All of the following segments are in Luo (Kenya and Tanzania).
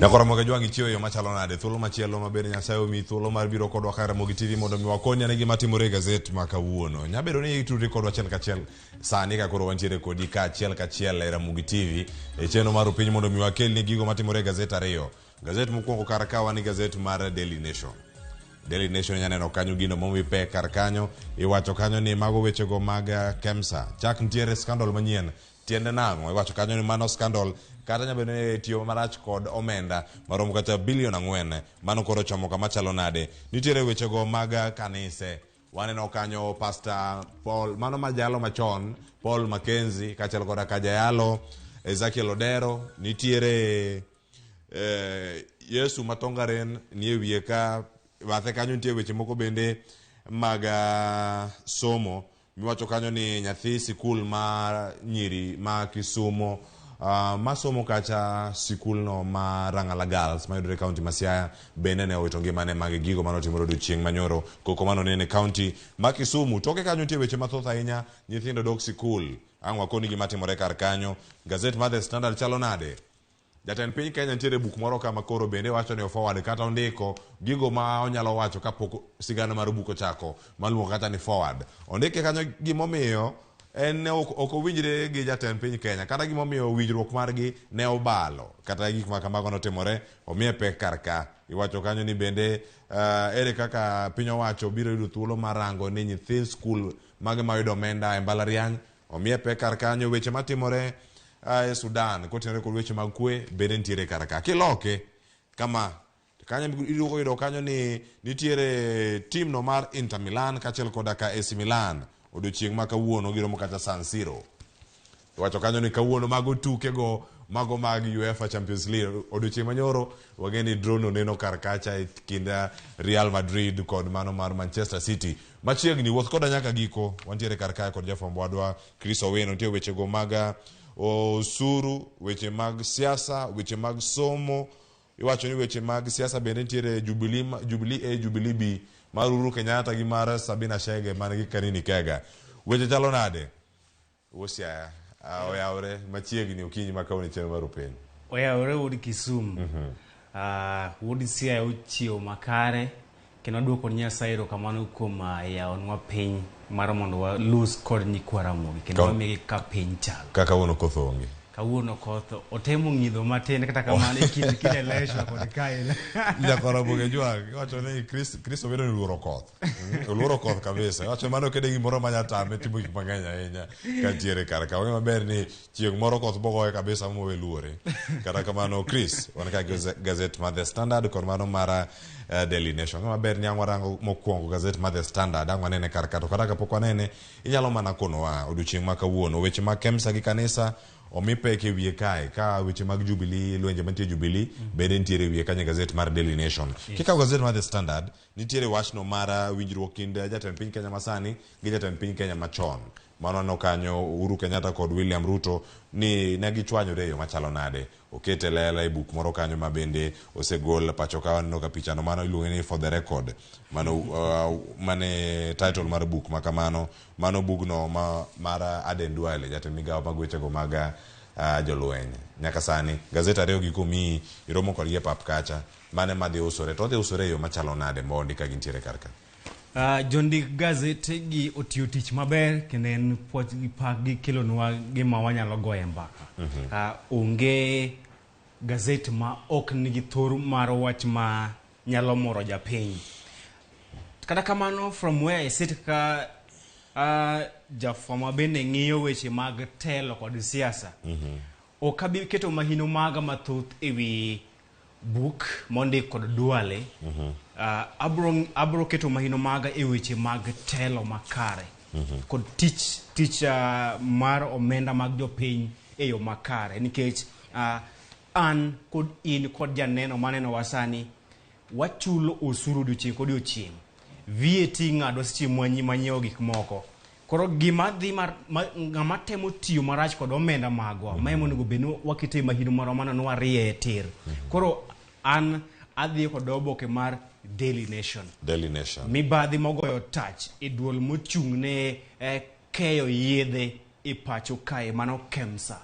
Nyakora moga jwangi chiwo yo machalo nade thuolo machielo maber Nyasaye omi thuolo mar biro kodwa ka Ramogi TV mondo mi wakony ane gima timore Gaset ma kawuono. Nyabedo ni itudri kodwa achiel kachiel sani ka koro wantiere kodi ka achiel kachiel e Ramogi TV e chenro mar piny mondo mi wakelni gigo matimore Gaset ariyo. Gaset mokwongo kar ka wani Gaset mar Daily Nation. Daily Nation nyaneno kanyo gino momi pe kar kanyo iwacho kanyo ni mago wechego mag Kemsa. Chak ntiere scandal manyien tiende nang'o iwacho kanyo ni mano scandal kata nyabedo ni tiyo marach kod omenda maromo kata bilion 4 mano koro chomo kama chalo nade. Nitiere wechego mag kanise waneno kanyo Pastor Paul mano majalo machon Paul Mackenzie kachalo koda kajayalo Ezekiel Odero nitiere Yesu Matongaren nie wiye ka bathe kanyo nitie weche moko bende mag somo miwacho kanyo ni nyathi sikul ma nyiri ma Kisumo masomo kacha sikul no ma Rangala Girls ma yudore county ma Siaya bende ne owito ngimane mag gigo manotimore odiochieng' manyoro koko mano nene county ma Kisumu. Toke kanyo nitie weche mathoth ahinya nyithindo dok sikul ang' wakoni gima timore kar kanyo. Gaset mar The Standard chalo nade. Jatend piny Kenya nitiere buk moro kama koro bende wacho ni forward kata ondiko gigo ma onyalo wacho kapok sigana mar buko chako maluongo kata ni forward. Ondike kanyo gimomiyo en ok owinjre gi jatend piny Kenya kata gimomiyo winjruok margi ne obalo kata gik ma kamago notimore omiye pek kar ka. Iwacho kanyo ni bende ere kaka piny owacho biro yudo thuolo mar rango ni nyithi skul mage mayudo omenda e mbalariany omiye pek kar kanyo. Weche matimore Sudan kotenore kod weche mag kwe bende nitiere kar ka. Kiloke kama kanyo iduoko yudo kanyo ni nitiere team no mar Inter Milan kachiel koda ka AC Milan odiochieng' ma kawuono giromo kata San Siro. Wacho kanyo ni kawuono mago tuke go mago mag UEFA Champions League odiochieng' manyoro wageni drone neno kar kacha e kinda Real Madrid kod mano mar Manchester City machiegni wuoth koda nyaka giko wantiere kar kae kod jafwambo wadwa Chris Owino. Nitie weche go mag osuru, weche mag siasa, weche mag somo. Iwacho ni weche mag siasa bende nitiere Jubilee B mar Uhuru Kenyatta gi mar Sabina Chege man gi Kanini Kega. Weche chalo nade Siaya oyawre machiegni okinyi makawni chenro mar piny oyawre wod Kisumu wod Siaya ochiewo makare kendo duoko Nyasaye erokamano kuom yawonwa piny mar mondo walus kod nyikwa Ramogi kendo wamigi ka piny chalo kaka wono koth onge. Kawuono koth otemo ng'idho matin kata kamano e kind election kod kae Nyakora boge jwang wacho ni Chris Owino luoro koth. Luoro koth kabisa. Wacho mano kede gimoro manyatame timo gik mang'eny ahinya kantiere kar ka. Maber ni chieng' moro koth bogoye kabisa mowe luore. Kata kamano Chris wan ka Gaset mar The Standard kod mano mar Daily Nation. Maber ni ang'warango mokwongo Gaset mar The Standard ang'wanene kar ka to kata kapok wanene inyalo mana konowa odiochieng' ma kawuono weche mag Kemsa gi kanisa omipe ke wiye kae ka weche mag Jubilee lwenje mantie Jubilee bende nitiere wiye kanye Gaset mar Daily Nation. Kika Gaset mar The Standard nitiere wachno mar winjruok kind jatend piny Kenya masani gi jatend piny Kenya machon. Mano no kanyo Uhuru Kenyatta kod William Ruto ni ne gichwanyore yo machalo nade. Okete lela e buk moro kanyo ma bende osegol pacho ka waneno ka pichano mano iluongo ni For the Record. Mano mane title mar buk ma kamano mano bugno mar Aden Duale jatend migawo mag wechego mag jolweny. Nyaka sani Gaset ariyo giko mi iromo kod gi pap kacha mane madhi usore to dhi usore yo machalo nade mondi ka gintiere kar ka. Jondik Gaset gi otiyo tich maber kendo en puoch gi pak gi kelonwa gima wanyalo goye mbaka. Onge Gaset ma ok nigi thor mar wach ma nyalo moro japiny. Kata kamano from where I sit ka jafwambo bende ng'iyo weche mag telo kod siasa. Ok abi keto mahino maga mathoth ewi buk mondik kod Duale. Abro keto mahino maga e weche mag telo makare kod tich mar omenda mag jopiny e yo makare nikech an kod in kod janeno maneno wasani wachulo osuru odiochieng' kod odiochieng'. VAT ng'ado seche manyiewo gik moko. Koro gima dhi ng'ama temo tiyo marach kod omenda magwa ma ema onego bed ni wakete mahino moro mano nwarie tir. Koro an adhi kod oboke mar Daily Nation. Mibadhi mogoyo touch e duol mochung' ne keyo yedhe e pacho kae mano KEMSA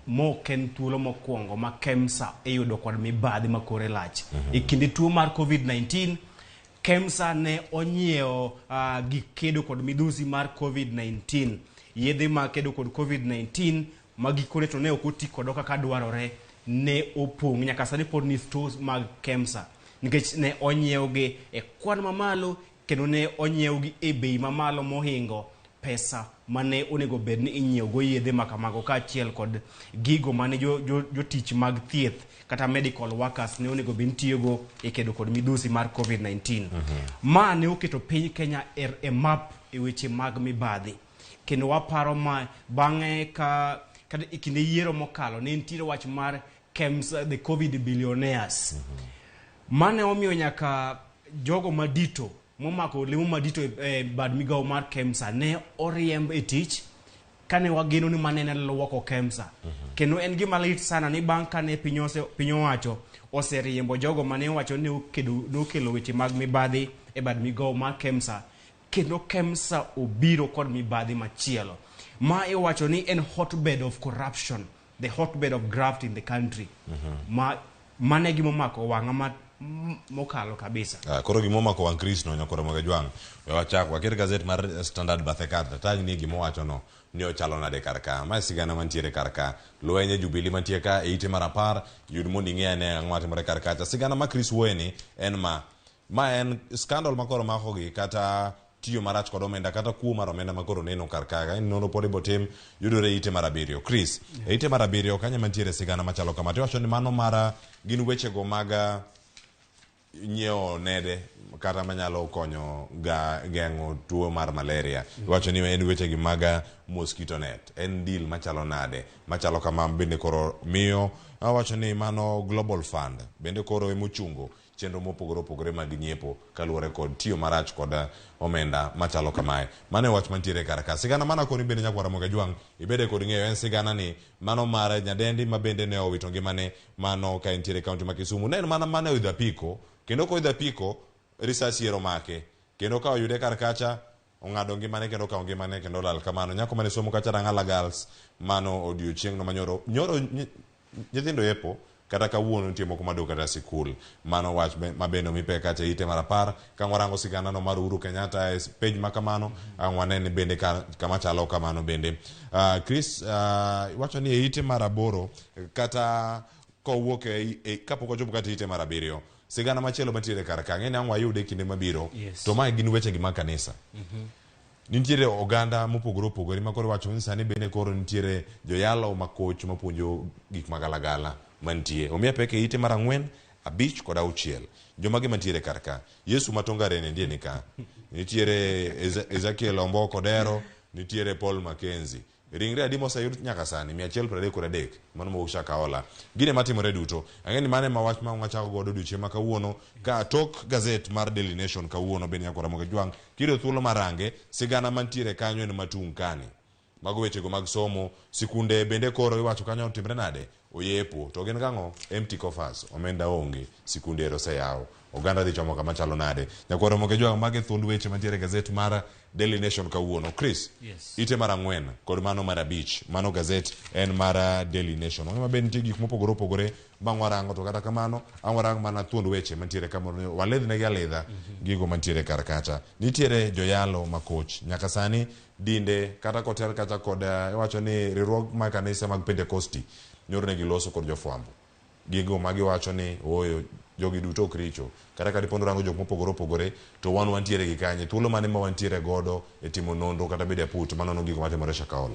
mo ken tulo mokwongo ma KEMSA yudo kod mibadhi makore lach e kinde tuo mar COVID-19 KEMSA ne onyiewo gik kedo kod midhusi mar COVID-19 yedhe ma kedo kod COVID-19 ma gikone to ne ok oti kod kaka dwarore ne opong' nyaka sani pod ni stores mag KEMSA nikech ne onyiewogi e kwan mamalo kendo ne onyiewogi e bei mamalo mohingo pesa mane onego bed ni inyiewogo yedhe makamago kaachiel kod gigo mane jotich mag thieth kata medical workers ne onego bed tiyogo e kedo kod midhusi mar COVID-19 ma ne oketo piny Kenya e map e weche mag mibadhi kendo waparo ma bang'e ka e kinde yiero mokalo ne nitiere wach mar KEMSA the COVID billionaires mane omiyo nyaka jogo madito momako lemo madito e bad migawo mar KEMSA ne oriemb e tich kane wageno ni manene luoko KEMSA kendo en gima lit sana ni bang' kane piny owacho oseriembo jogo mane owacho ni okelo weche mag mibadhi e bad migawo mar KEMSA kendo KEMSA obiro kod mibadhi machielo ma iwacho ni en hotbed of corruption the hotbed of graft in the country mane gimomako wang'a mokalo kabisa koro gimomako wang' Chris no nyakoro moga jwang' wachak waket Gaset mar Standard bathe kar tang ni gimowacho no ni ochalo nade karka ma sigana mantiere karka lwenye Jubilee mantie ka e ite mar 10 yud mondo ing'e ne ang'o matimore karka sigana ma Chris Weni en ma en scandal makoro makogi kata tiyo marach kod omenda kata kuo mar omenda makoro neno karka en nono podi botim yudore ite mar 7 Chris ite mar 7 kanya mantiere sigana machalo kama tiwacho ni mano mara gin weche go maga nyiewo nede kata manyalo konyo geng'o tuo mar malaria wacho ni en weche gi maga mosquito net en deal machalo nade machalo kama bende koro miyo wacho ni mano global fund bende koro emochungo chenro mopogore mag nyiepo kaluwore kod tiyo marach kod omenda machalo kamae mane wach mantiere karaka sigana mana koni bende nyakwara moga jwang' ibede kod ng'eyo en sigana ni mano mar nyadendi ma bende ne owito ngimane mano ka entiere kaunti ma Kisumu ne en mana mane oidho apiko kendo koidho apiko risasi ero make kendo ka oyude karkacha ong'ado ngimane kendo ka ngimane kendo lal kamano nyako mane somo kacha Rangala Girls mano odiochieng' no manyoro nyithindo yepo kata kawuono nitie moko madok kata sikul mano wach mabende mipe kacha ite mar 10 ka warango sigana no mar Uhuru Kenyatta e page makamano ang'wanene bende kama chalo kamano bende Chris wacho ni ite mar 8 kata kowuok kapok ochopo kata ite mar 7 sigana machielo mantiere karaka ng'eni ang' wayude kinde mabiro to mae gin weche gi mag kanisa nitiere oganda mopogore opogore makoro wacho ni sani bende koro nitiere joyalo makoch mapuonjo gik magalagala mantie omiya peke ite mar 4 5 kod 6 jomage mantiere karka Yesu Matongare ne ndiye nika nitiere Ezekiel Omboko Dero nitiere Paul Mackenzie ringre adimo sayud nyaka sani 133 mano mo ushaka ola gine matimore duto ang'eni mane mawach ma ng'achako godo duche ma kawuono ka tok Gaset mar Daily Nation kawuono bende nyakora moga jwang' kiro thuolo marange sigana mantiere kanyo en matung' kani mago wechego mag somo sikunde bende koro iwacho kanyo timre nade oyepo to gin gang'o empty coffers omenda onge sikunde ero seyawo oganda dhi chomo kama chalo nade nyakoro moga jwang' mage thund weche mantiere Gaset mar Daily Nation kawuono Chris ite mar 4 kod mano mar 5 mano Gaset en mar Daily Nation ma ben nitie gik mopogore opogore bang' warango to kata kamano ang' warango mana thuond weche mantiere kamano waledhne gi aledha gigo mantiere karkacha nitiere joyalo makoch nyaka sani dinde kata kotel kata kod iwacho ni riwruok mag kanisa mag Pentecosti nyorne gi loso kod jofwambo gigo magiwacho ni oyo jogi duto ok richo kata ka dipondo rango jok mopogore opogore to wan wantiere gi kanye thuolo mane ma wantiere godo e timo nonro kata bede aput manono gigo matimore Shakahola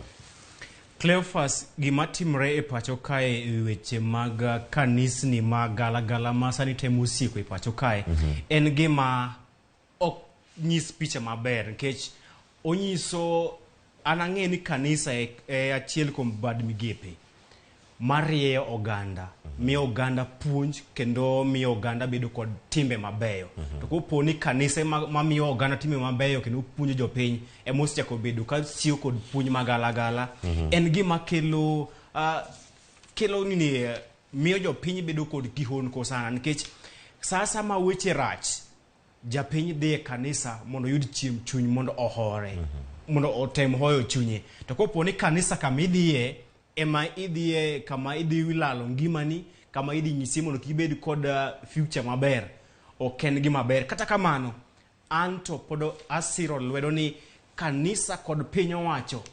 Cleophas gima timre e pacho kae e weche mag kanisni mag galagala ma sani temo siko e pacho kae en gima ok nyis picha maber nikech onyiso anang'e ni kanisa e achiel kuom bad migepe marieyo oganda miyo oganda puonj kendo miyo oganda bedo kod timbe mabeyo to kopo ni kanisa mamiyo oganda timbe mabeyo kendo puonjo jopiny emosechako bedo ka chiwo kod puonj magalagala en gima kelo nini miyo jopiny bedo kod kihonko sana nikech sasa ma weche rach japiny dhi e kanisa mondo yud chiem chuny mondo ohore mondo otem hoyo chunye. To kopo ni kanisa kama idhiye ema idhiye kama idhi lalo ngimani, kama idhi nyisi mondo kibed kod future maber, ok en gima ber. Kata kamano anto podo asiro lwedo ni kanisa kod piny owacho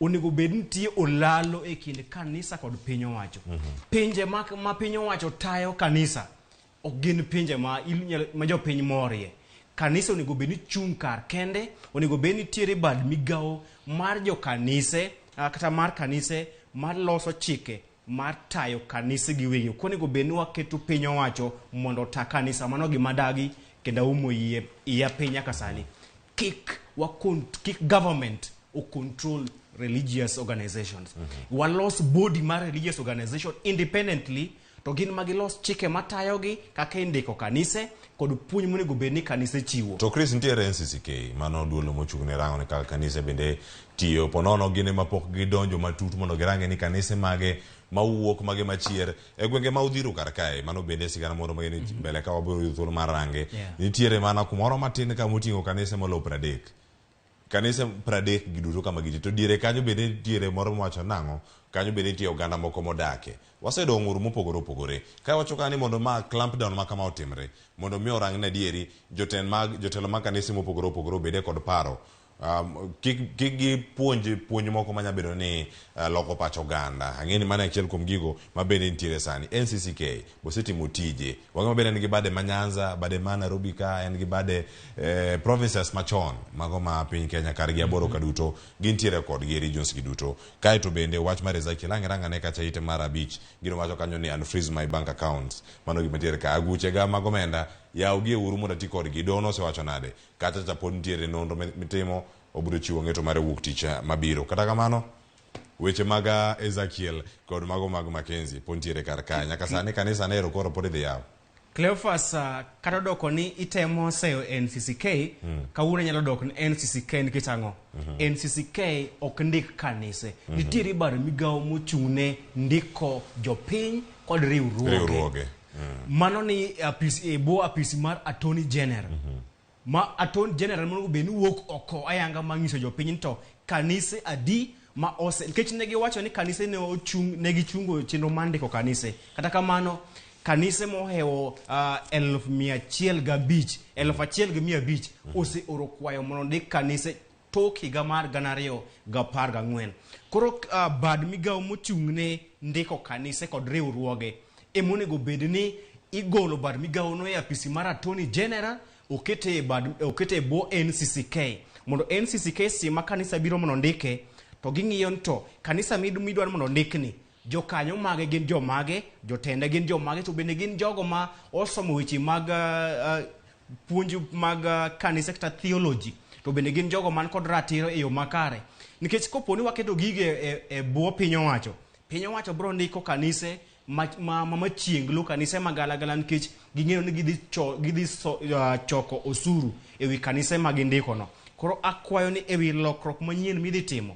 onego bed nitie olalo e kind kanisa kod piny owacho. Pinje ma piny owacho tayo kanisa ok gin pinje ma jo piny morie. Kanisa onego bed ni chung' kar kende, onego bed ni tiere bad migao mar jo kanise kata mar kanise mar loso chike mar tayo kanise giwegi. Onego bed ni waketo piny owacho mondo ta kanisa, mano gima dagi kendo umo iya piny nyaka sani. Kik government o control religious organizations. Walos body mar religious organization independently, to gin magilos chike matayogi kaka indiko kanise kod puonj monego bed ni kanise chiwo. To Chris, nitiere NCCK mano duolo mochung' ne rango ne kaka kanise bende tiyo, ponono gine mapok gidonjo matut mondo girange ni kanise mage mawuok mage machier e gwenge ma udhiro kar kae, mano bende sigana moro mageni mbele ka wabiro yudo thuolo mar range. Nitiere mana kumoro matin ka moting'o kanise molo 30. Kanise 30 giduto kama giti, to diere kanyo bende nitiere moro mawacho nang'o, kanyo bende nitie oganda moko modake. Wasedong' uru mopogore opogore. Ka wacho kani mondo ma clampdown ma kama otimre, mondo mi orang na dieri jotelo mag kanise mopogore opogore bede kod paro. Kik gi puonj moko manya bedo ni loko pacho oganda. Ang'eni mana achiel kuom gigo mabende nitiere sani. NCCK bosetimo tije. Wang'e mabende en gi bade ma Nyanza, bade ma Nairobi ka, en gi bade provinces machon mago ma piny Kenya kar gi aboro kaduto gintiere kod gi regions giduto. Kae to bende wach mar Ezekiel ranga ne kacha ite mar 5 gino wacho kanyo ni unfreeze my bank accounts. Mano gima tiere ka aguche ga mago menda yaw gi uru mondo ti kod gi dono se wacho nade. Kata pod nitiere nonro mitimo obiro chiwo ng'eto mar wuok tich mabiro. Kata kamano weche mag Ezekiel kod mago mag Mackenzie pontiere kar kae nyaka sani kanisa nero koro pod idhi yaw. Cleophas, kata doko ni itemo seyo NCCK, kawuono nyalo doko ni NCCK nikech ang'o? NCCK ok ndik kanise. Nitiere bar migao mochung'ne ndiko jopiny kod riwruoge. Mano ni apisi mar Attorney General. Ma Attorney General mono beni wuok oko ayanga mangiso jopiny to kanise adi ma ose nikech negi wacho ni kanise ne ochung' negi chungo chenro mandiko kanise. Kata kamano kanise mohewo 1,105 ose oro kwayo mondo ndik kanise tok higa mar 2014. Koro bad migao mochung'ne ndiko kanise kod riwruoge emonego bed ni igolo bad migao no e apisi mar Attorney General okete bo NCCK mondo NCCK sima kanisa biro mondo ndike to ging'iyo to kanisa midwaro mondo ndikni jokanyo mage gin jomage, jotende gin jomage, to bende gin jogo ma osomo weche mag puonj mag kanisa kata theology, to bende gin jogo man kod ratiro e yo makare. Nikech koponi waketo gige e buo piny owacho bro ndiko kanise machienglo kanise magalagala nikech ging'eyo ni gidhi choko osuru ewi kanise magindiko no. Koro akwayo ni ewi lokrok manyien midhi timo,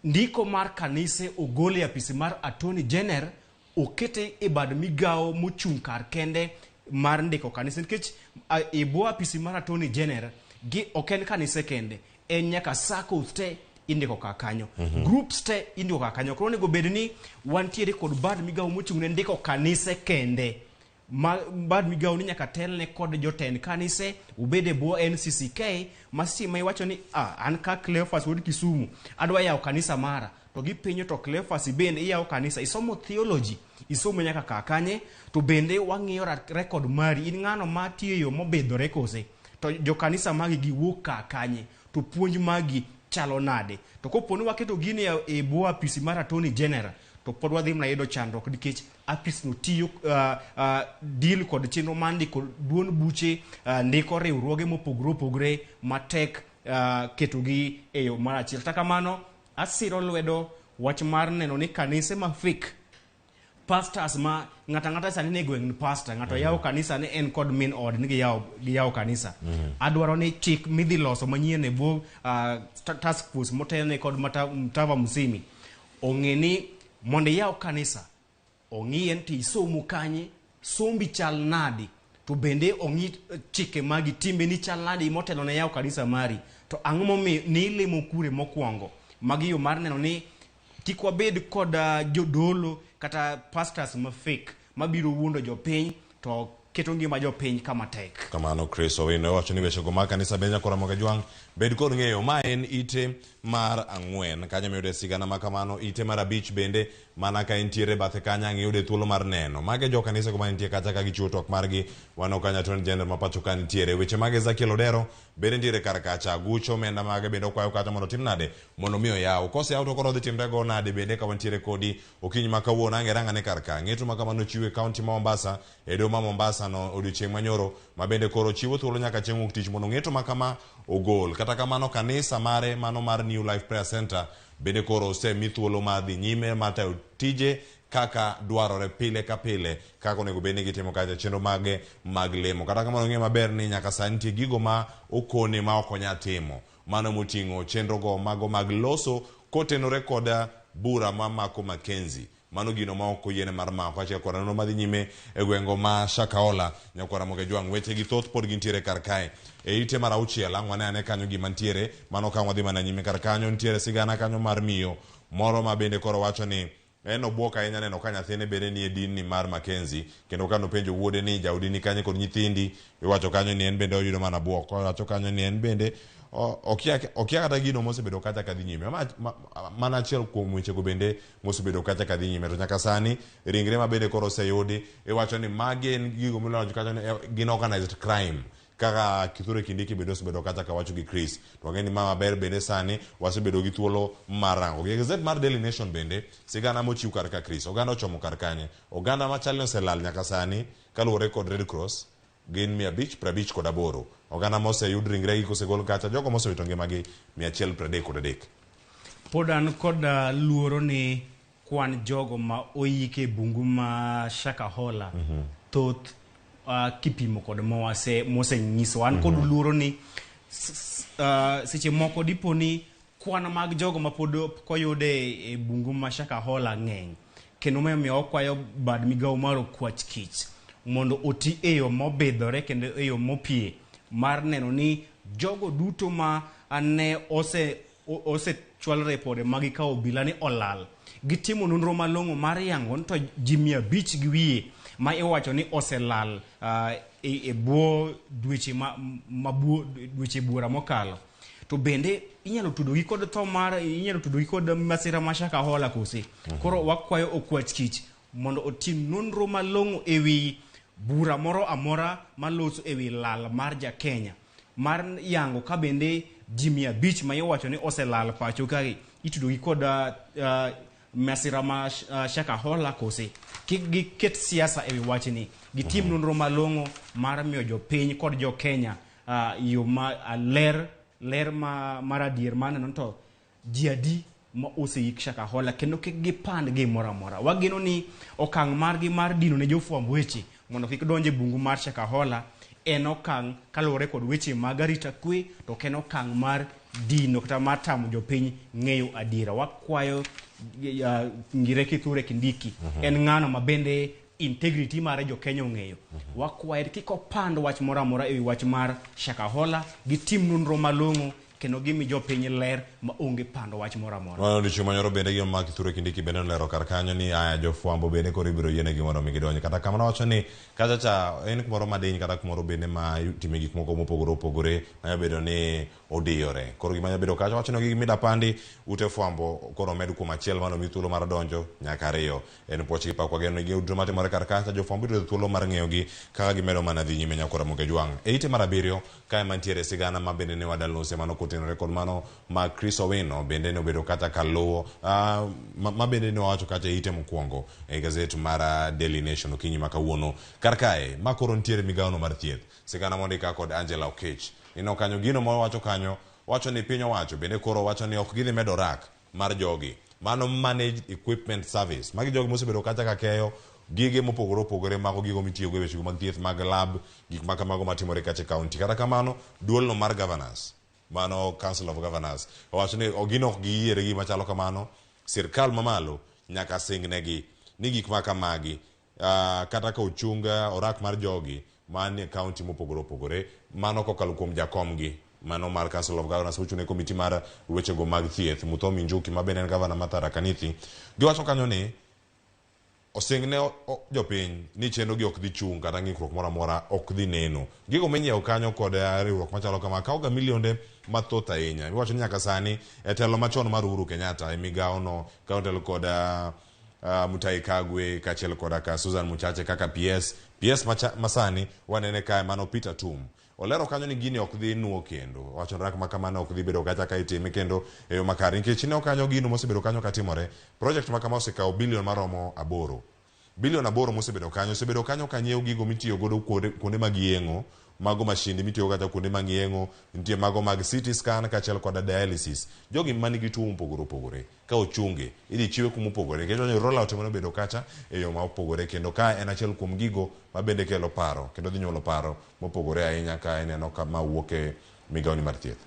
ndiko mar kanise ogole apisi mar Attorney General okete e bad migao mochung' kar kende mar ndiko kanise, nikech e bo apisi mar Attorney General gi oken kanise kende, en nyaka SACCOs te indiko kakanyo, groups te indiko kakanyo. Koro nego bed ni wantiere kod bad migao mochung'ne ndiko kanise kende. Bad migao ni nyaka telne kod jotend kanise ubede bo NCCK masima iwacho ni an ka Cleophas wod Kisumu adwa yawo kanisa mara, to gipinyo to Cleophas bende iyawo kanisa, isomo theology, isomo nyaka kakanye, to bende wang'iyo record mari, in ng'ano ma tiyo yo mobedhore kose, to jo kanisa magi giwuok kakanye, to puonj magi chalo nade. To koponi waketo gini e bo apisi mar Attorney General, to pod wadhi mna yedo chandruok nikech apis no tiyo deal kod chenro mandiko duon buche ndiko riwruoge mopogore opogore matek ketogi e yo mar achiel. Kata kamano asiro lwedo wach mar neno ni kanise ma fake pastors ma ngata sani ne gweng' pastor ngato yawo kanisa ne en kod min od ni giyawo kanisa. Adwaro ni chik midhi loso manyien e bo task force motelne kod Mtava Musimi ong'e ni mondo yawo kanisa ong'i en ti isomo kanye, sombi chal nadi, to bende ong'i chike magi timbe ni chal nadi motelo ne yawo kanisa mari. to ang'o momiyo ni ilimo kure mokwongo magi yo mar neno ni kik wabed kod jodolo kata pastors ma fake mabiro wuondo jopiny to keto ngima jopiny kama tek. Kamano Chris Owino wacho ni weche go ma kanisa benya kora moga jwang bed kod ng'eyo ma en ite mar ang'wen kanya miyude sigana ma kamano ite mar abich bende mana ka entiere bathe kanya ng'iyude thuolo mar neno mage jo kanisa go mantie kacha ka gichiwo tok margi wano kanya ton gender ma pacho ka nitiere weche mage za Kielo Dero bende nitiere kar kacha gucho menda mage bende kwayo kata mondo tim nade mondo miyo yaw kose yaw to koro dhi timre go nade bende ka wantiere kodi okinyi ma kawuono angeranga ne kar ka ng'eto ma kamano chiwe kaunti ma Mombasa edo ma Mombasa no odiochieng' manyoro ma bende koro chiwo thuolo nyaka chieng' wuok tich mondo ng'eto ma kama ogol kata kamano kanisa mare mano mar New Life Prayer Center bende koro osemi thuolo mar dhi nyime matayo tije kaka dwarore pile ka pile kaka onego bed ni gitimo kacha chenro mage mag lemo kata kamano ng'e maber ni nyaka sani nitie gigo ma okone ma ok onya timo mano moting'o chenro go mago mag loso kotenore koda bura ma mako Mackenzie mano gino ma ok oyiene mar mako achiel kod nonro madhi nyime e gwengo ma Shakahola nyakwara moge jwang' weche gi thoth pod gintiere kar kae e ite mar auchiel ang'wane ane kanyo gima ntiere mano ka wadhi mana nyime kar kanyo ntiere sigana kanyo mar miyo moro ma bende koro wacho ni en obwok ahinya neno ka nyathine bende ni e din ni mar Mackenzie kendo ka nopenjo wuode ni jaudi ni kanye kod nyithindi iwacho kanyo ni en bende oyudo mana bwok wacho kanyo ni en bende okia kata gino mosebedo kacha kadhi nyime mana achiel kuom wechego bende mosebedo kacha kadhi nyime to nyaka sani ringre ma bende koro oseyudi iwacho ni magi en gigo milojo kacha ni gin organized crime kaka Kithure Kindiki bende osebedo kacha ka wacho gi Chris to ng'eni ma maber bende sani wasebedo gi thuolo mar rango Gaset mar Daily Nation bende sigana mochiw kar ka Chris oganda ochomo kar kanye oganda machalni oselal nyaka sani kaluwore kod Red Cross gin 558 oganda moseyud ringregi kosegol kacha jogo mosewito ngimagi 133 pod an kod luoro ni kwan jogo ma oyike bungu ma Shakahola thoth kipimo kod mosenyiso an kod luoro ni seche moko dipo ni kwan mag jogo ma pod koyude e bungu ma Shakahola ng'eny kendo miyo okwayo bad migawo mar okwach kich mondo oti e yo mobidhore kendo e yo mopie mar neno ni jogo duto ma ane ose chwal repode magi ka obila ni olal gitimo nonro malong'o mar yango to ji 500 gi wiye ma iwacho ni oselal e bwo dweche dweche bura mokalo to bende inyalo tudogi kod tho mar inyalo tudogi kod masira ma Shakahola kose koro wakwayo okwach kich mondo otim nonro malong'o ewi bura moro amora maloso ewi lal mar ja Kenya mar yango ka bende ji 500 ma iwacho ni oselal pacho kagi itudogi kod masira ma Shakahola kose giket siasa ewi wachni gitim nonro malong'o mar miyo jopiny kod jo Kenya yo ma ler mar adier maneno to ji adi ma oseyik Shakahola kendo kik gipand gimoro amora wageno ni okang' margi mar dino ne jofwamb weche mondo kik donje bungu mar Shakahola en okang' kaluwore kod weche mag arita kwe to ken okang' mar dino kata mar tamo jopiny ng'eyo adiera wakwayo ngire Kithure Kindiki en ng'ano ma bende integrity mare jo Kenya ong'eyo wakwayo kik opand wach moro amora ewi wach mar Shakahola gitim nonro malong'o kendo gimi jopiny ler ma onge pando wach moro amora wano dichu manyoro bende gima ma Kithure Kindiki bende nolero kar kanyo ni aya jofwambo bende koro ibiro yienegi mondo mi gidonji kata kamano wacho ni kacha cha en kumoro madiny kata kumoro bende ma time gik moko mopogore opogore manya bedo ni odiyore koro gimanya bedo kacha wacho ni gimida pandi ute fwambo koro med kuom achiel mano mi thuolo mar donjo nyaka ariyo en poch gi pak wageno gi udro matimore kar kacha jofwambo yudo thuolo mar ng'eyogi kaka gimedo mana dhi nyime nyakora moge jwang' e ite mar abiriyo kae mantiere sigana ma bende ne wadalose mano kotenore kod mano ma Chris Owino bende ne obedo kata kaluwo ma bende ne wacho kata ite mokwongo e Gaset mar Daily Nation okinyi ma kawuono kar kae ma koro ntiere migawono mar thieth sigana mondika kod Angela Okech ino kanyo gino ma wacho kanyo wacho ni piny owacho bende koro wacho ni ok gidhi medo rak mar jogi mano managed equipment service magi jogi mosebedo kata kakeyo gige mopogore opogore mago gigo mitiyo go weche mag thieth mag lab gik ma kamago matimore kache county kata kamano duolno mar governors mano Council of Governors wacho ni ogino ok giyiere gi machalo kamano sirkal mamalo nyaka singnegi ni gik ma kamagi kata ka ochunga orak mar jogi manie county mopogore opogore mano kokalo kuom jakomgi mano mar Council of Governors ochune komiti mar weche go mag thieth Muthomi Njuki mabende en gavana mar Tharaka Nithi giwacho kanyo ni osingne jopiny ni chenro gi ok dhi chung kata ng'ikruok moro amora ok dhi neno gigo minyiewo kanyo kod riwruok machalo kama kawoga milionde mathoth ahinya iwacho ni nyaka sani e telo machon mar Uhuru Kenyatta e migawo no ka otelo kod Mutai Kagwe kachiel kod ka Susan Muchache kaka PS masani wanene kae mano Peter Tum olero kanyo ni gini ok dhi nuo kendo wacho rak makamano ok dhi bedo kacha ka itime kendo e yo makare nikech ne okanyo gino mosebedo kanyo katimore project makama osekawo bilion maromo 8 bilion 8 mosebedo kanyo kanyiew gigo mitiyo godo kuonde mag yeng'o mago mashinde mitiyo kata kuonde mag yeng'o nitie mago mag CT scan kachiel kod dialysis jogi manigi tuo mopogore ka ochunge idhi chiwe kuma opogore kendo ne rollout mono bedo kacha e yo ma opogore kendo ka en achiel kuom gigo mabende kelo paro kendo dhi nyuolo paro mopogore ahinya ka eneno kama wuoke migawni mar thieth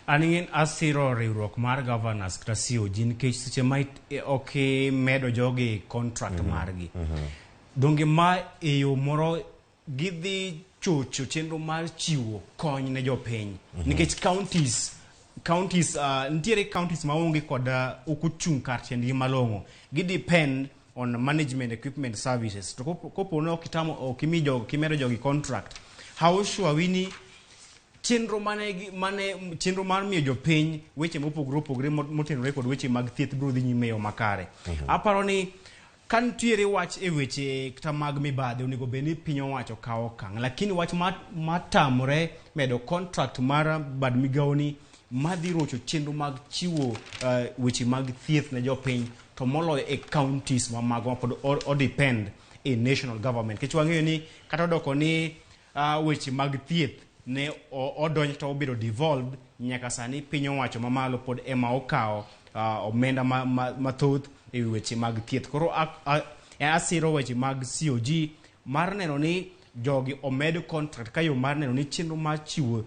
Aningen asiro riwruok mar governors kata COG nikech seche ma ok medo jogi contract margi donge ma e yo moro gidhi chocho chenro mar chiwo kony ne jopiny nikech counties ntiere counties maonge kod okuchung kar chendgi malong'o gidepend on management equipment services to kopono kimedo jogi contract how sure wini chenro chenro mar miyo jopiny weche mopogore motenore kod weche mag thieth biro dhi nyime yo makare aparo ni kantiere wach e weche kata mag mibadhi onego bed ni piny owacho kawo okang' lakini wach matamore medo contract mar bad migawoni madhi rocho chenro mag chiwo weche mag thieth ne jopiny to moloyo e counties mamago ma pod odepend e national government kech wang'eyo ni kata odoko ni weche mag thieth ne odonj to obedo devolved nyaka sani piny owacho mamalo pod ema okawo omenda mathoth e weche mag thieth koro asiro weche mag COG mar neno ni jogi omed contract ka yo mar neno ni chenro mar chiwo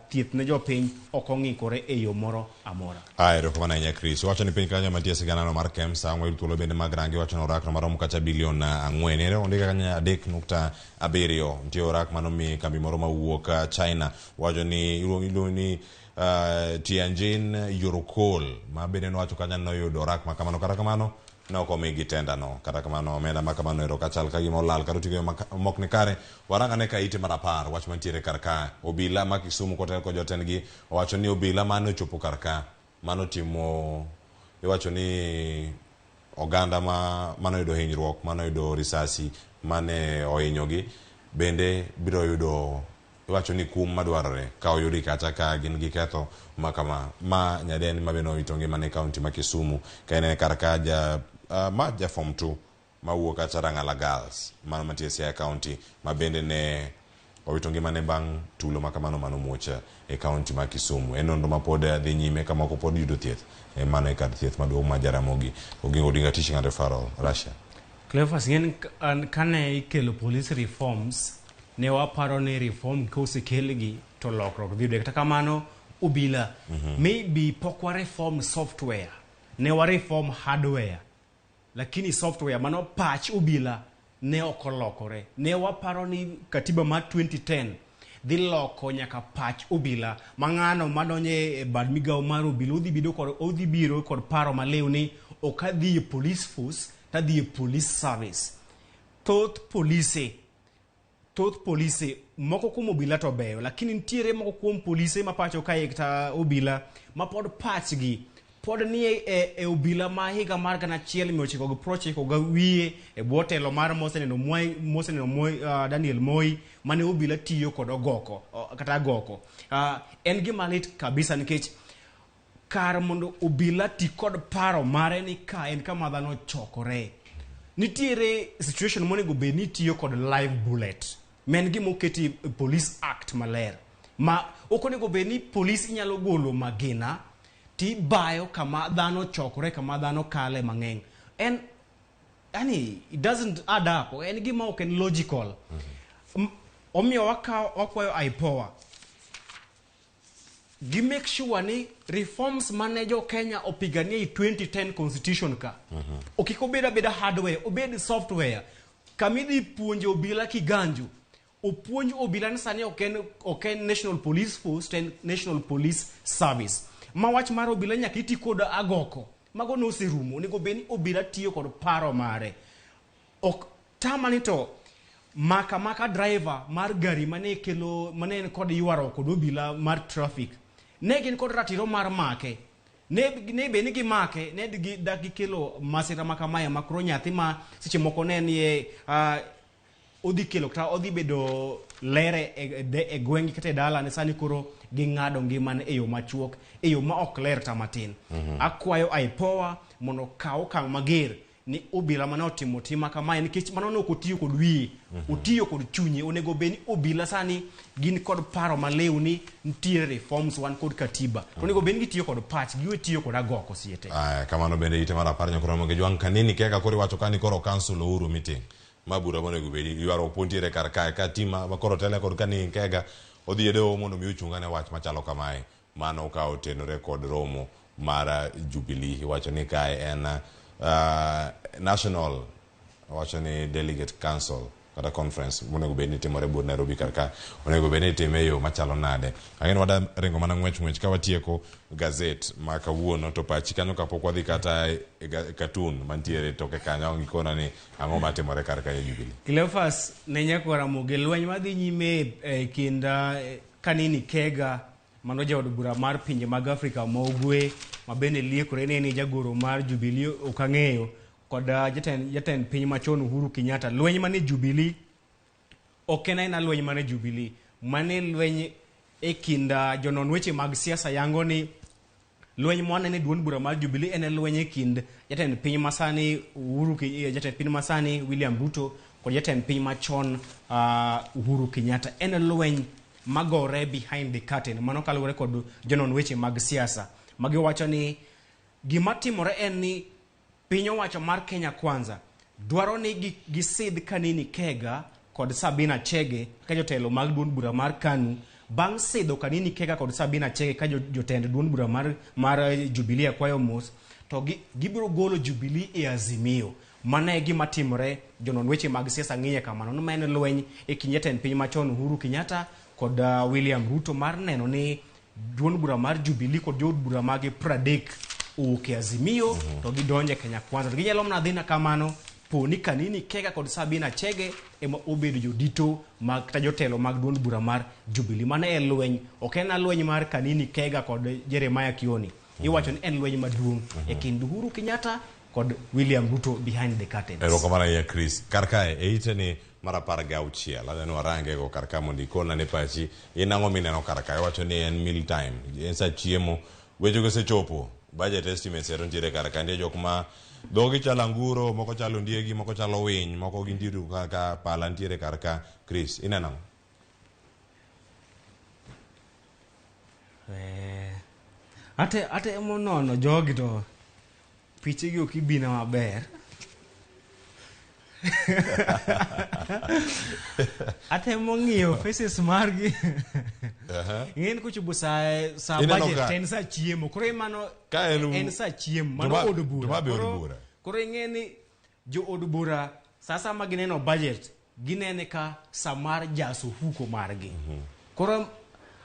thieth ne jopiny ok ong'ikore e yo moro amora aero kama na Chris wacho ni piny kanyo mantie sigana no mar KEMSA ng'we thuolo bende mag rangi wacho no orak no maromo kacha bilion 4 ere ondika kanya 3.7 nitie orak mano mi kambi moro mawuok China wacho ni iluongo ni Tianjin Eurocall ma bende no wacho kanya no yudo orak makamano kata kamano no komi gitenda no kata kamano omenda makamano ero kachal ka gimo lal karo tigo mok ne kare waranga ne ka ite marapar wach mantiere karka obila ma Kisumu kotel ko jotendgi wacho ni obila mano chopo karka mano timo iwacho ni oganda mano yudo hinyruok mano yudo risasi mane ohinyogi bende biro yudo iwacho ni kum madwarore ka oyudi kata ka gin gi ketho makama ma nyadeni mabeno itonge mane county ma Kisumu ka ene karka ja form 2 mawuok kata Rangala Girls mano matie Siaya County mabende ne owitonge mane bang tulo makamano mano muocha e county ma Kisumu enondo mapod dhi nyime kama ko pod yudo thieth e mano e kad thieth maduong' ma Jaramogi Oginga Odinga Teaching and Referral Russia Cleophas yen kane ikelo police reforms ne waparo ni reform kosekelgi to lokruok dhi kata kamano obila maybe pokwa reform software ne wa reform hardware lakini software mano patch obila ne okolokore ne waparo ni katiba ma 2010 dhi loko nyaka patch obila mang'ano madonje e bad migawo mar obila odhi biro kod paro malew ni okadhi e police force tadhi e police service thoth police moko kuom obila to beyo lakini ntiere moko kuom police ma pacho kae kata obila ma pod patchgi pod ni e obila ma higa mar 1990 ga wiye e botelo mar Moseneno Moi Daniel Moi mane obila tiyo kod ogoko kata agoko en gima lit kabisa nikech kar mondo obila ti kod paro mare ni ka en kama dhano chokore nitiere situation monego be ni tiyo kod live bullet men gima oketi police act maler ma okonego be ni police inyalo golo magina ti bayo kama dhano chokore kama dhano kale mang'eny and it doesn't add up en gima ok en logical omiyo wakwayo IPOA gi make sure ni reforms mane Kenya opigania i 2010 constitution ka okiko beda hardware obed software kamidhi puonjo obila kiganju opuonj obila ni sani ok en National Police Force, to en National Police Service. Ma wach mar obila nyaka iti kod agoko. Mago no serumo. Onego bed ni obila tiyo kod paro mare. Ok tamani to maka driver mar gari mane kod yuaro kod obila mar traffic. Ne gin kod ratiro mar make. Ne be ni gi make, ne gi kelo masira makamaya makro nyathi ma seche moko ne nie odhi kelo kata odhi bedo lere e gwengi kata dala ne sani koro gi ngado ngimane e yo machuok, e yo ma ok ler tamatin. Akwayo aipoa mondo kaw kang mager ni obila mane otimo tima kamae nikech mano no kotiyo kod wiye, otiyo kod chunye. Onego bed ni obila sani gin kod paro malew ni ntiere reforms wan kod katiba. Onego bed ni gitiyo kod pach, giwe tiyo kod agoko siete. Kamano bende ite mar apar nyakoro Ramogi jwang kanini keka koro wacho kani koro council ouru meeting. Mabura monego bedi yuaro pontiere kar kae ka tima makoro tele kod kani kega odhi edo mondo mi ochungane wach machalo kamae. Mano ka otenore kod romo mar Jubilee. Wacho ni kae en National wacho ni Delegate Council kata conference monego bedi timore bur Nairobi kar ka. Onego bedi time yo machalo nade. Ang'en wada ringo mana ngwech ka watieko Gaset ma kawuono to pachi kanyo kapok wadhi kata cartoon mantiere toke kanyo ngikona ni ang'o matimore kar ka Jubilee. Cleophas ne nyako Ramogi lweny madhi nyime kinda kanini kega mano jaod bura mar pinje mag Afrika ma ugwe mabende liekore ne jagoro mar Jubilee okang'eyo kod jatend piny machon Uhuru Kenyatta. Lweny mane Jubilee ok en aina lweny mane Jubilee, mane lweny e kinda jonon weche mag siasa yango ni lweny mwanene duond bura mar Jubilee en lweny e kind jatend piny masani jatend piny masani William Ruto kod jatend piny machon Uhuru Kenyatta. En lweny magore behind the curtain. Mano kaluwore kod jonon weche mag siasa magi wacho ni gima timore en ni piny owacho mar Kenya Kwanza dwaro ni gisidh kanini kega kod Sabina Chege ka jotelo mag duond bura mar KANU. Bang' sidho kanini kega kod Sabina Chege ka jotend duond bura mar Jubilee kwayo mos to gibiro golo Jubilee e Azimio. Mana e gima timore jonon weche mag siasa ng'iye kamano. No men lweny e kind jatend piny machon Uhuru Kenyatta kod William Ruto mar neno ni duond bura mar Jubilee kod jood bura mage 30 uke Azimio to gidonje Kenya Kwanza. Ginyalo mna dhina kamano poni kanini kega kod Sabina Chege ema obedo jodito mag kata jotelo mag duond bura mar Jubilee. Mane e lweny, ok en lweny mar kanini kega kod Jeremiah Kioni. Iwacho ni en lweny maduong' e kind Uhuru Kenyatta kod William Ruto behind the curtains. Ero kamana ya Chris. Karkae eite ni mara par gauchiel. Adeno arange go karka mondi kona ne pachi. Inang'o mineno karkae. Wacho ni en meal time. En sa chiemo. Wecho go se chopo. Budget estimates eron tire karka. Ndiye jok ma dogi chala nguro, moko chalo ndiegi, moko chalo winy, moko gintiru kaka pala ntiere karka. Chris, inenang'o? Ate monono jogi to pichegi ok ibina maber. Ate mong'iyo faces margi. Ng'en kuchubu sa budget ten sa chiemo. Koro mano en sa chiemo. Mano od bura. Koro ng'eni jo od bura sasa ma gineno budget ginene ka samar jaso huko margi. Koro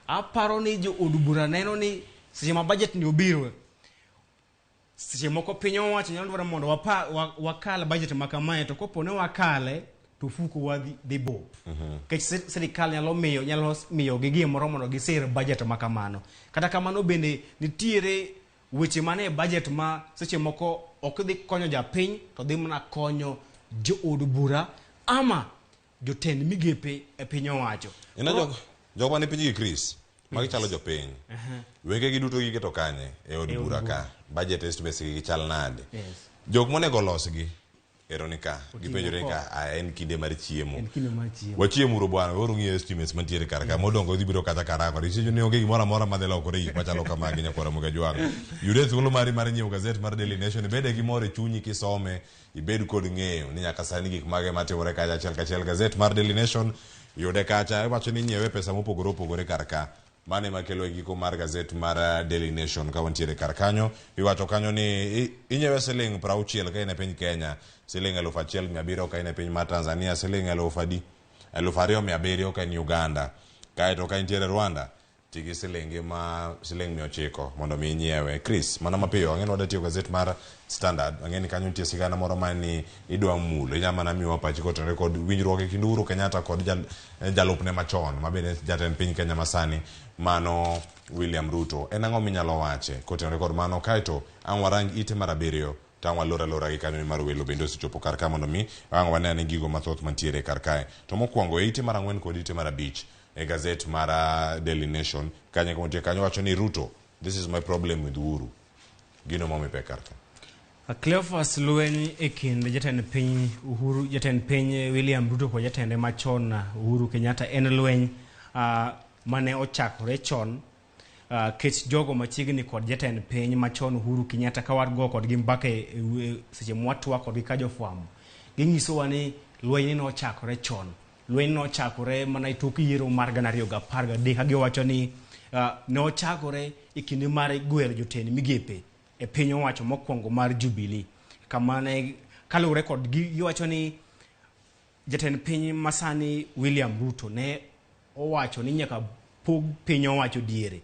aparo ni jo od bura neno ni seche ma budget ni obiro seche moko piny owacho nyalo dwaro mondo wakal budget makamae to kopone wakale to fuko wadhi dhi bob. Kech sirikal nyalo miyo gi gimoro mondo gisir budget makamano. Kata kamano bende nitiere weche mane e budget ma seche moko ok dhi konyo japiny to dhi mana konyo jo od bura ama jotend migepe e piny owacho. Jogwa ne piny Chris magi chalo jopiny. Wenge gi duto giketo kanye e od bura ka. Budget estimates gi chal nade. Jok monego losgi eronika gipenjore ka en kinde mar chiemo. Wachiemo ro bwana oro ngi estimates mantiere kar ka modongo dhi biro kata karako. Risejo ne onge gimoro amora madhi lokore gik machalo kamagi nyakora Ramogi jwang. Yude thuolo mar nyiewo Gaset mar Daily Nation bede gimoro e chunyi kisome ibed kod ng'eyo ni nyaka sani gik mage matimore kacha achiel kachiel. Gaset mar Daily Nation yude kacha wacho ni nyiewe pesa mopogore opogore kar ka. Mane makelo giko mar Gaset mar Daily Nation ka wantiere kar kanyo. Iwacho kanyo ni inyewe siling 60 ka ine piny Kenya, siling 1,700 ka ine piny mar Tanzania, siling 1000 2,700 ka en Uganda, kaeto ka intiere Rwanda tigi siling 900 mondo mi nyiewe. Chris, mana mapiyo, ang'e wada tiyo gazet mar Standard, ang'e ni kanyo nitie sigana moro mani idwa mulo, inyama na miwa pachi kotenore kod winjruok e kind Uhuru Kenyatta kod jalupne machon, mabende jatend piny Kenya masani, mano William Ruto. En ang'o minyalo wache kotenore kod mano, kaeto ang' warang ite mar 7 tang' walora gi kanyo mar welo bende osechopo kar ka mondo mi ang' wanene gigo mathoth mantiere kar kae. To mokwongo ite mar 4 kod ite mar 5 e gazet mara Daily Nation kanyo komotie kanyo wacho ni Ruto, this is my problem with Uhuru. Gino momipe kar ka. Cleophas lweny e kind jatend piny Uhuru, jatend piny William Ruto kod jatende machon Uhuru Kenyatta en lweny mane ochakore chon kech jogo machiegni kod jatend piny machon Uhuru Kenyatta ka wargo kod gi mbaka seche mwatwa kod gi ka jofwambo. Ginyisowa ni lweny no ochakore chon. Lweny no ochakore mana tok yiero mar 2013 ka giwacho ni ne ochakore e kinde mar gwelo jotend migepe e piny owacho mokwongo mar Jubilee. Kamane kalure kod giwacho ni jatend piny masani William Ruto ne owacho ni nyaka pog piny owacho diere.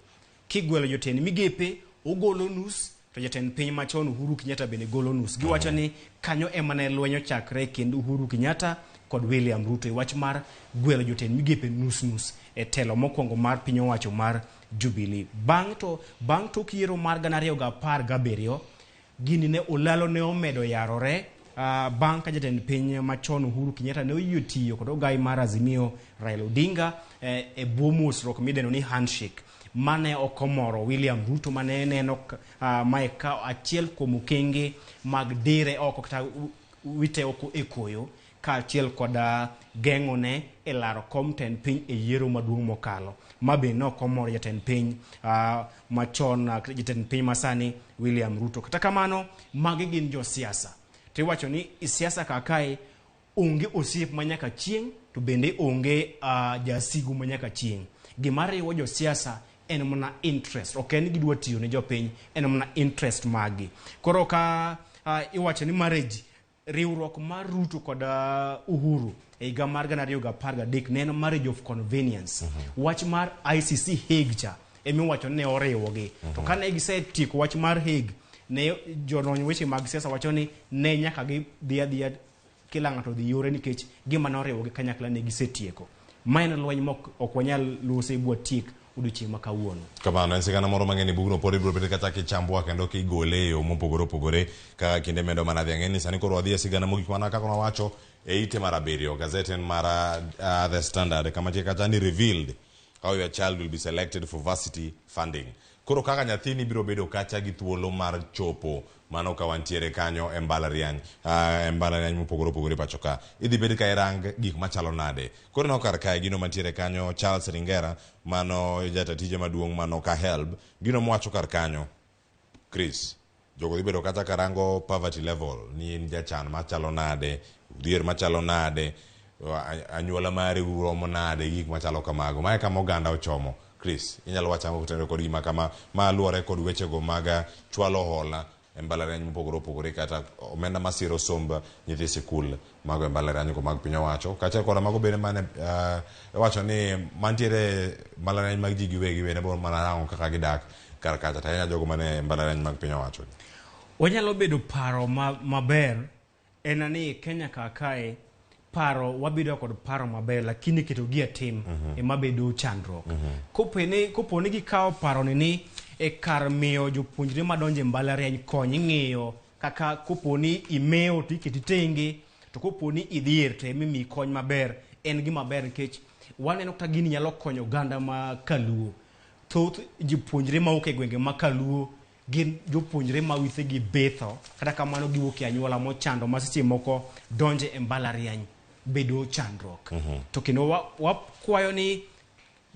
Kigwelo jotend migepe ogolo nus, to jatend piny machon Uhuru Kenyatta bende golo nus. Giwacho ni kanyo emane lwenyo chakre kendo Uhuru Kenyatta kod William Ruto wach mar gwelo jotend migepe nus e telo mokwongo mar piny owacho mar Jubilee. Bang' to kiero mar 2017 gini ne olalo ne omedo yarore bang' ka jatend piny machon Uhuru Kenyatta ne oyie tiyo kod ogai mar Azimio Raila Odinga e bwo mosruok mideno ni handshake mane okomoro William Ruto mane neno mae ka achiel kuom okenge mag dire oko kata wite oko e koyo ka achiel kod geng'one e laro kom ten piny e yiero maduong' mokalo. Mabe no komoro jatend piny machon jatend piny masani William Ruto. Kata kamano magi gin jo siasa. Tiwacho ni siasa kakae onge osiep manyaka chieng' to bende onge jasigu manyaka chieng'. Gimariwo jo siasa en mana interest. Ok en gidwa tiyo ne jopiny, en mana interest magi. Koro ka iwacho ni marriage riwruok mar Ruto kod Uhuru e higa mar 2013 ne en marriage of convenience. Wach mar ICC Hague cha emiwacho ne oriwogi. To kane gisetieko wach mar Hague ne jolony weche mag siasa wacho ni ne nyaka gi dhia kila ng'ato dhi yore nikech gima ne oriwogi kanyakla ne gisetieko. Ma en lweny mok ok wanyal lose bwo tik odiochieng' ma kawuono. Kamano en sigana moro mang'eny bugno pod ibiro bedo kata kichambua kendo kigole e yo mopogore opogore kaka kinde medo mana dhi. Ang'e ni sani koro wadhi e sigana mogik mana kaka nawacho e ite mar 7 gazet en mar The Standard kama tie kata ni revealed how your child will be selected for varsity funding. Koro kaka nyathini biro bedo kacha gi thuolo mar chopo mano ka wantiere kanyo e mbalariany mopogore opogore pacho ka. Idhi bedo ka irang gik machalo nade. Koro no kar kae gino mantiere kanyo Charles Ringera mano jatatije maduong' mano ka help gino mwacho kar kanyo. Chris, jogo dhi bedo kata karango poverty level ni in jachan machalo nade, dhier machalo nade, anyuola mari uromo nade, gik machalo kamago. Mae kama oganda ochomo. Chris, inyalo wacha ngo kutendo kod gima kama ma luore kod wechego maga chwalo hola e mbalariany mopogore opogore kata omenda masiro somba nyithi sikul mago e mbalariany ko mag piny owacho kacha kod mago bende mane wacho ni mantiere mbalariany mag ji giwegi bende bor mana rango kaka gidak kar kacha ta jogo mane mbalariany mag piny owacho. Wanyalo bedo paro maber en ni Kenya kakae paro wabedo kod paro maber lakini keto gi atim ema bedo chandruok. Koponi gikawo paro ni e kar miyo jopuonjre madonje mbalariany kony ng'iyo kaka koponi imeo tiketi tenge to koponi idhier to emimi kony maber en gima ber nikech waneno kata gini nyalo konyo oganda ma Kaluo. Thoth jopuonjre mawuok e gwenge ma Kaluo gin jopuonjre ma withegi betho kata kamano giwuok e anyuola mochando ma seche moko donje e mbalariany bedo chandruok. To kendo wakwayo ni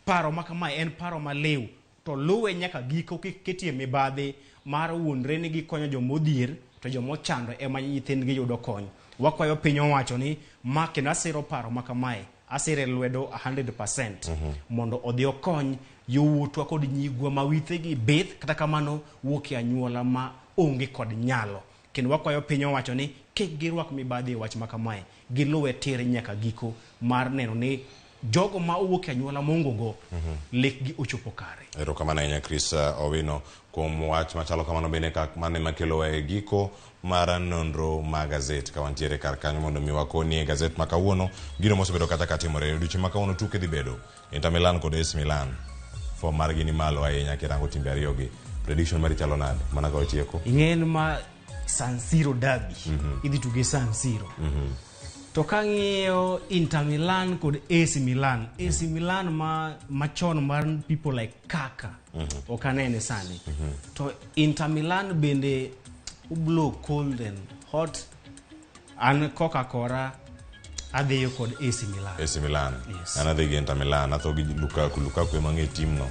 paro makama en paro maliw to luwe nyaka giko ketie mibadhi mar wuondre ni gikonyo jomodhier to jomochando ema nyithindgi yudo kony. Wakwayo piny owacho ni ma kendo asiro paro makamae asire lwedo 100% mondo odhi okony yowuotwa kod nyigwa ma withegi beth kata kamano wuok e anyuola ma onge kod nyalo. Kendo wakwayo piny owacho ni kik girwak mibadhi e wach makamae. giluwe tir nyaka giko mar neno ni jogo ma owuok e anyuola mongo go lekgi ochopo kare. Erokamano ahinya Chris Owino kuom wach machalo kamano bende mane makelo e giko mar nonro ma Gaset ka wantiere kar kanyo mondo mi wakoni Gaset ma kawuono gino mosebedo kata katimore odiochieng' ma kawuono tuke dhi bedo Inter Milan kod AS Milan. Form margi ni malo ahinya kirango timbe ariyogi. Prediction mari chalo nade mana ka otieko? Ing'en ma San Siro derby idhi tuge San Siro. To kang'iyo Inter Milan kod AC Milan, AC Milan machon mar people like Kaka ok anene sani. To Inter Milan bende blow cold and hot, an Coca-Cola adhiyo kod AC Milan. AC Milan. Yes. An adhi gi Inter Milan, atho gi Lukaku emang'e tim no.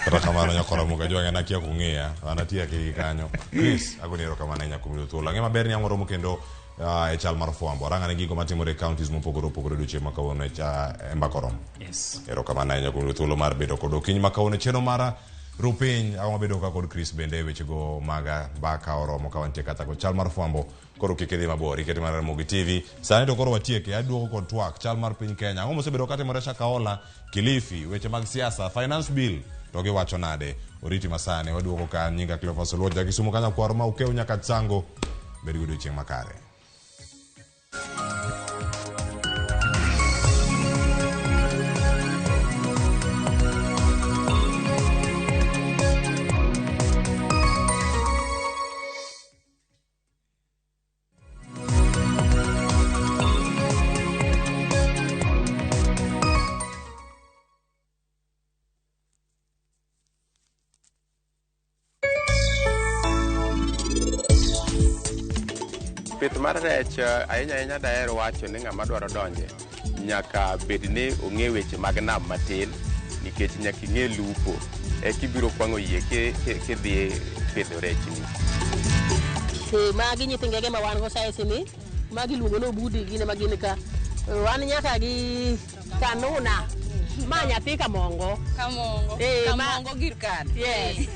Kata kamano nyakora muka joga nakia kung'eya, an atia ki kanyo. Chris, agoni erokamano ahinya kuom yudo thuolo. Ang'e maber ni ang'oromo kendo e chal mar fwambo. Arang'ane gigo matimore counties mopogore opogore odiochieng' ma kawuono e Mbakorom. Yes. Erokamano ahinya kuom yudo thuolo mar bedo kod okinyi ma kawuono chenro mara rupiny agoma bedo ka kod Chris bende wechego maga mbaka oromo ka wantie kata kod chal mar fwambo koro kik idhi mabor ikete mar Ramogi TV sani to koro watieke aduogo kod twak chal mar piny Kenya ang'o mosebedo katimore Shakahola Kilifi weche mag siasa finance bill to giwacho nade oriti masane waduogo ka nyinga Cleophas Oluoch Kisumu kanya kwaro ma ukeu nyaka tsango bed gi odiochieng' makare. Pith mar rech ahinya daher wacho ni ng'ama dwaro donje nyaka bed ni ong'e weche mag nam matin nikech nyaka ing'e lupo kibiro kwang'o yie kidhi pidho rech ni. Magi nyithi ngege ma wan go saisi ni magi luongo no budi gine magin ka wan nyaka gi kanuna ma nyathi kamongo kamongo gir kad. Yes.